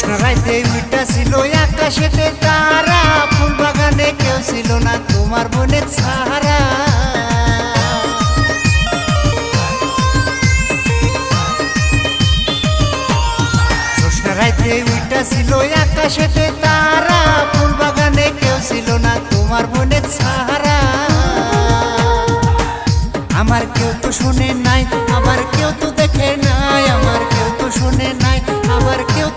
রাইতে উইটা ছিল আকাশেতে তারা, ফুল বাগানে কেউ ছিল না তোমার মনের সাহারা। জ্যোৎস্না রাইতে উইটা ছিল আকাশেতে তারা, ফুল বাগানে কেউ ছিল না তোমার মনের সাহারা। আমার কেউ তো শোনে নাই, আমার কেউ তো দেখে নাই, আমার কেউ তো শোনে